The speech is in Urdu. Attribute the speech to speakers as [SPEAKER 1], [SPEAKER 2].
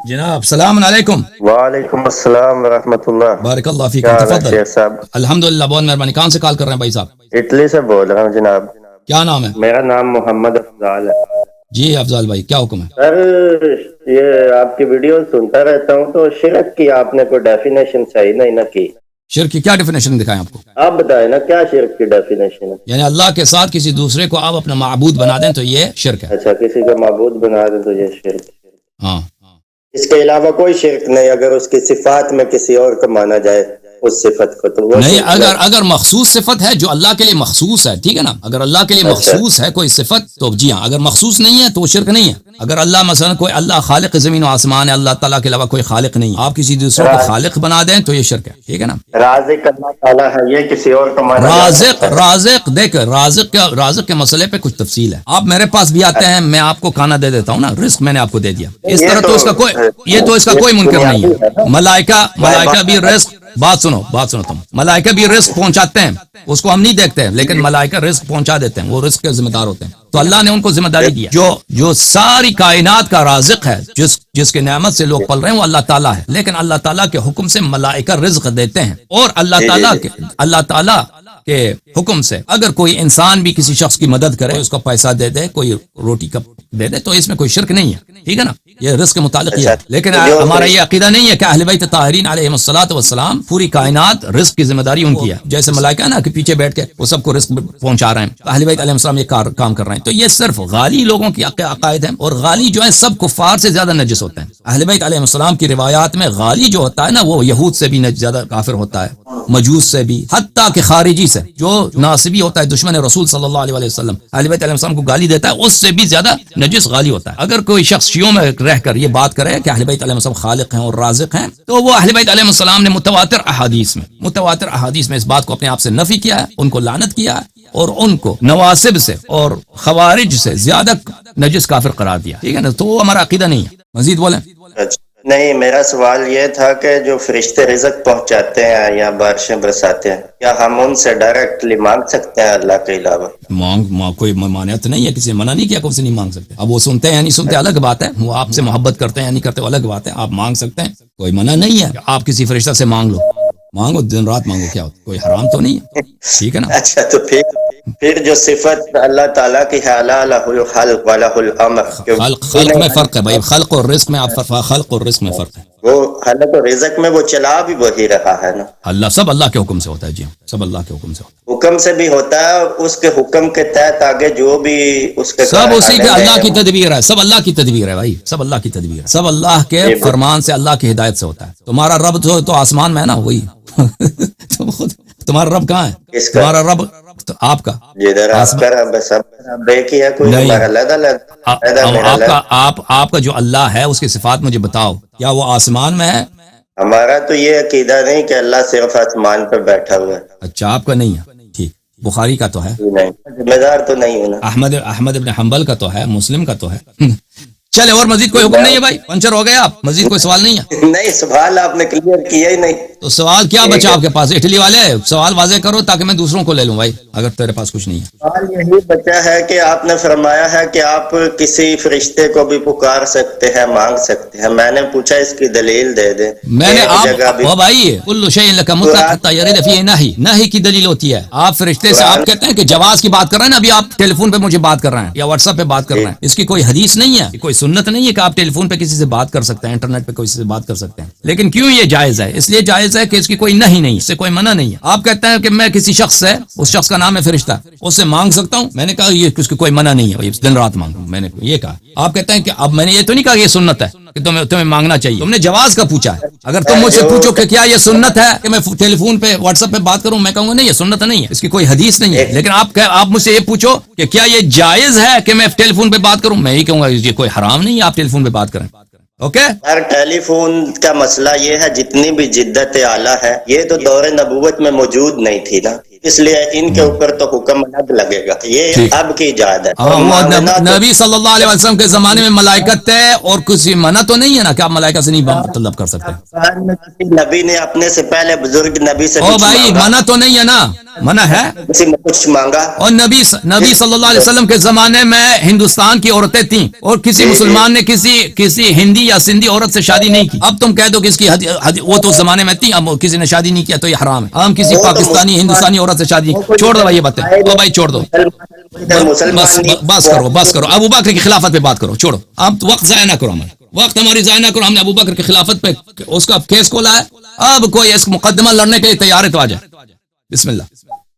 [SPEAKER 1] جناب السلام علیکم.
[SPEAKER 2] وعلیکم السلام ورحمۃ اللہ.
[SPEAKER 1] بارک اللہ فیکم.
[SPEAKER 2] کیا حال ہے
[SPEAKER 1] تفضل.
[SPEAKER 2] شیخ صاحب؟
[SPEAKER 1] الحمدللہ بہت مہربانی. کہاں سے کال کر رہے ہیں بھائی صاحب؟
[SPEAKER 2] اٹلی سے بول رہا ہوں جناب.
[SPEAKER 1] کیا نام ہے؟
[SPEAKER 2] میرا نام محمد افضال ہے.
[SPEAKER 1] جی افضال بھائی کیا حکم ہے؟
[SPEAKER 2] سر یہ آپ کی ویڈیو سنتا رہتا ہوں تو شرک کی آپ نے کوئی ڈیفینیشن صحیح نہیں نہ کی.
[SPEAKER 1] شرک کی کیا ڈیفینیشن دکھائیں آپ کو؟
[SPEAKER 2] آپ بتائیں نا کیا شرک کی ڈیفینیشن ہے.
[SPEAKER 1] یعنی اللہ کے ساتھ کسی دوسرے کو آپ اپنا معبود بنا دیں تو یہ شرک ہے.
[SPEAKER 2] اچھا کسی کا معبود بنا دیں تو یہ شرک.
[SPEAKER 1] ہاں
[SPEAKER 2] اس کے علاوہ کوئی شرک نہیں اگر اس کی صفات میں کسی اور کو مانا جائے اس صفت کو تو وہ
[SPEAKER 1] نہیں. اگر مخصوص صفت ہے جو اللہ کے لیے مخصوص ہے, ٹھیک ہے نا, اگر اللہ کے لیے مخصوص ہے کوئی صفت تو جی ہاں, اگر مخصوص نہیں ہے تو وہ شرک نہیں ہے. اگر اللہ مثلا کوئی اللہ خالق زمین و آسمان ہے, اللہ تعالیٰ کے علاوہ کوئی خالق نہیں, آپ کسی دوسرے کو خالق بنا دیں تو یہ شرک ہے, ٹھیک ہے نا.
[SPEAKER 2] رازق اللہ تعالیٰ ہے یہ کسی اور کو مانا
[SPEAKER 1] رازق دیکھ رازق کے مسئلے پہ کچھ تفصیل ہے. آپ میرے پاس بھی آتے ہیں, میں آپ کو کھانا دے دیتا ہوں نا, رزق میں نے آپ کو دے دیا, اس طرح تو اس کا کوئی منکر نہیں ہے. ملائکہ بھی رزق, بات سنو تم, ملائکہ بھی رزق پہنچاتے ہیں, اس کو ہم نہیں دیکھتے ہیں لیکن ملائکہ رزق پہنچا دیتے ہیں, وہ رزق کے ذمہ دار ہوتے ہیں. تو اللہ نے ان کو ذمہ داری دیا. جو ساری کائنات کا رازق ہے, جس کے نعمت سے لوگ پل رہے ہیں وہ اللہ تعالیٰ ہے, لیکن اللہ تعالیٰ کے حکم سے ملائکہ رزق دیتے ہیں. اور اللہ تعالیٰ کے حکم سے اگر کوئی انسان بھی کسی شخص کی مدد کرے, اس کو پیسہ دے دے, کوئی روٹی کا دے دے, تو اس میں کوئی شرک نہیں ہے, ٹھیک ہے نا. یہ رزق کے متعلق ہے. لیکن ہمارا یہ عقیدہ نہیں ہے کہ اہل بیت طاہرین علیہم الصلوۃ والسلام پوری کائنات رزق کی ذمہ داری ان کی ہے. جیسے ملائکہ نا کہ پیچھے بیٹھ کے وہ سب کو رزق پہنچا رہے ہیں, اہل بیت علیہ السلام یہ کام کر رہے ہیں. تو یہ صرف غالی لوگوں کی عقائد ہیں, اور غالی جو ہے سب کفار سے زیادہ نجس ہوتے ہیں. اہل بیت علیہ السلام کی روایات میں غالی جو ہوتا ہے نا وہ یہود سے بھی زیادہ کافر ہوتا ہے, مجوس سے بھی, حتیٰ کہ خارجی سے جو ناصبی ہوتا ہے, دشمن رسول صلی اللہ علیہ وسلم, اہل بیت علیہ السلام کو گالی دیتا ہے, اس سے بھی زیادہ نجس غالی ہوتا ہے. اگر کوئی شخص شیعوں میں رہ کر یہ بات کرے کہ اہل بیت علیہ السلام خالق ہیں اور رازق ہیں, تو وہ اہل بیت علیہ السلام نے متواتر احادیث میں اس بات کو اپنے آپ سے نفی کیا ہے, ان کو لعنت کیا ہے, اور ان کو نواسب سے اور خوارج سے زیادہ نجس کافر قرار دیا, ٹھیک ہے نا. تو وہ ہمارا عقیدہ نہیں ہے. مزید بولیں.
[SPEAKER 2] نہیں, میرا سوال یہ تھا کہ جو فرشتے رزق پہنچاتے ہیں یا بارشیں برساتے ہیں, کیا ہم ان سے ڈائریکٹلی مانگ سکتے ہیں اللہ کے علاوہ؟
[SPEAKER 1] کوئی مانعت نہیں ہے, کسی نے منع نہیں کیا کہ ان سے نہیں مانگ سکتے. اب وہ سنتے ہیں یا نہیں سنتے الگ بات ہے, وہ آپ سے محبت کرتے ہیں یا نہیں کرتے الگ بات ہے. آپ مانگ سکتے ہیں, کوئی منع نہیں ہے. آپ کسی فرشتہ سے مانگو دن رات مانگو, کیا ہوتا, کوئی حرام تو نہیں ہے, ٹھیک ہے نا.
[SPEAKER 2] اچھا تو پھر جو صفت اللہ تعالیٰ کی ہے لہ الخلق ولہ الامر,
[SPEAKER 1] خلق میں فرق ہے بھائی, خلق اور رزق میں خلق اور رزق میں فرق ہے.
[SPEAKER 2] وہ خلق اور رزق میں وہ چلا بھی وہی رہا ہے نا.
[SPEAKER 1] سب اللہ کے حکم سے ہوتا ہے. جی سب اللہ کے حکم سے ہوتا ہے.
[SPEAKER 2] حکم سے بھی ہوتا ہے, اس کے حکم کے تحت آگے جو بھی اس کے
[SPEAKER 1] سب اسی کے اللہ کی تدبیر ہے, سب اللہ کی تدبیر ہے بھائی, سب اللہ کی تدبیر ہے, سب اللہ کے فرمان سے, اللہ کی ہدایت سے ہوتا ہے. تمہارا رب تو آسمان میں ہے نا, وہی تمہارا رب کہاں ہے؟ تمہارا رب آپ کا آپ کا جو اللہ ہے اس کی صفات مجھے بتاؤ, کیا وہ آسمان میں ہے؟
[SPEAKER 2] ہمارا تو یہ عقیدہ نہیں کہ اللہ صرف آسمان پر بیٹھا ہوا ہے.
[SPEAKER 1] اچھا آپ کا نہیں ہے, ٹھیک. بخاری کا تو ہے,
[SPEAKER 2] ذمہ دار تو نہیں ہونا.
[SPEAKER 1] احمد ابن حنبل کا تو ہے, مسلم کا تو ہے. چلے اور مزید کوئی حکم نہیں ہے بھائی, پنچر ہو گئے آپ, مزید کوئی سوال نہیں ہے؟
[SPEAKER 2] نہیں, سوال آپ نے کلیئر کیا ہی نہیں. تو
[SPEAKER 1] سوال کیا بچا آپ کے پاس؟ اٹلی والے سوال واضح کرو تاکہ میں دوسروں کو لے لوں بھائی, اگر تیرے پاس کچھ نہیں ہے.
[SPEAKER 2] سوال یہی بچا ہے کہ آپ نے فرمایا ہے کہ آپ کسی فرشتے کو بھی پکار سکتے ہیں, مانگ سکتے ہیں. میں نے پوچھا اس کی دلیل دے دیں.
[SPEAKER 1] میں نے آپ بھائی کل شیء لک مطلق حتی یرد فیہ نہی کی دلیل ہوتی ہے. آپ فرشتے سے آپ کہتے ہیں کہ جواز کی بات کر رہے ہیں نا, ابھی آپ ٹیلی فون پہ مجھے بات کر رہے ہیں یا واٹس ایپ پہ بات کر رہے ہیں, اس کی کوئی حدیث نہیں ہے, کوئی سنت نہیں ہے کہ آپ ٹیلی فون پہ کسی سے بات کر سکتے ہیں, انٹرنیٹ پہ کسی سے بات کر سکتے ہیں. لیکن کیوں یہ جائز ہے؟ اس لیے جائز ہے کہ اس کی کوئی نہیں, اس سے کوئی منع نہیں ہے. آپ کہتے ہیں کہ میں کسی شخص سے, اس شخص کا نام ہے فرشتہ, اس سے مانگ سکتا ہوں. میں نے کہا یہ اس کی کوئی منع نہیں ہے, دن رات مانگوں, میں نے یہ کہا. آپ کہتے ہیں کہ اب میں نے یہ تو نہیں کہا یہ سنت ہے کہ تمہیں مانگنا چاہیے, تم نے جواز کا پوچھا ہے. اگر تم مجھ سے پوچھو کہ کیا یہ سنت ہے کہ میں ٹیلی فون پہ واٹس ایپ پہ بات کروں, میں کہوں گا نہیں یہ سنت نہیں ہے, اس کی کوئی حدیث نہیں ہے. لیکن آپ مجھ سے یہ پوچھو کہ کیا یہ جائز ہے کہ میں ٹیلی فون پہ بات کروں, میں یہ کہوں گا یہ کوئی حرام نہیں ہے آپ ٹیلی فون پہ بات کریں. اوکے
[SPEAKER 2] یار, ٹیلی فون کا مسئلہ یہ ہے جتنی بھی جدت اعلیٰ ہے یہ تو دور نبوت میں موجود نہیں تھی نا. اس لیے ان کے اوپر تو حکم الگ لگے گا، یہ
[SPEAKER 1] ٹھیک۔
[SPEAKER 2] اب کی ایجاد ہے۔
[SPEAKER 1] ہاں، وہ
[SPEAKER 2] مانگنا تو-
[SPEAKER 1] نبی صلی اللہ علیہ وسلم کے زمانے میں ملائکت ہے اور کسی منع تو نہیں ہے نا کہ آپ ملائکہ سے نہیں طلب کر سکتے؟
[SPEAKER 2] بعد میں کسی نبی نے اپنے سے پہلے بزرگ نبی سے
[SPEAKER 1] او
[SPEAKER 2] کچھ
[SPEAKER 1] بھائی
[SPEAKER 2] مانگا،
[SPEAKER 1] منع تو نہیں ہے نا، منع ہے۔
[SPEAKER 2] کسی نے کچھ مانگا،
[SPEAKER 1] اور نبی صلی اللہ علیہ وسلم کے زمانے میں ہندوستان کی عورتیں تھیں اور کسی مسلمان نے کسی ہندی یا سندھی عورت سے شادی نہیں کی۔ اب تم کہہ دو کہ اس کی وہ تو اس زمانے میں تھی، اب کسی نے شادی نہیں کیا تو یہ حرام ہے۔ ہم کسی
[SPEAKER 2] وہ تو
[SPEAKER 1] پاکستانی
[SPEAKER 2] مسلمان-
[SPEAKER 1] ہندوستانی عورت سے شادی نہیں، چھوڑ دو بھائی یہ باتیں، او بھائی چھوڑ دو، بس کرو ابو بکر کی خلافت پہ بات کرو، چھوڑو اب وقت ضائع نہ کرو، ہمارا وقت ہماری ضائع نہ کرو۔ ہم نے ابو بکر کی خلافت پہ اس کا کیس کھولا ہے، اب کوئی اس مقدمہ لڑنے کے لیے تیار ہے تو آ جائے، بسم اللہ۔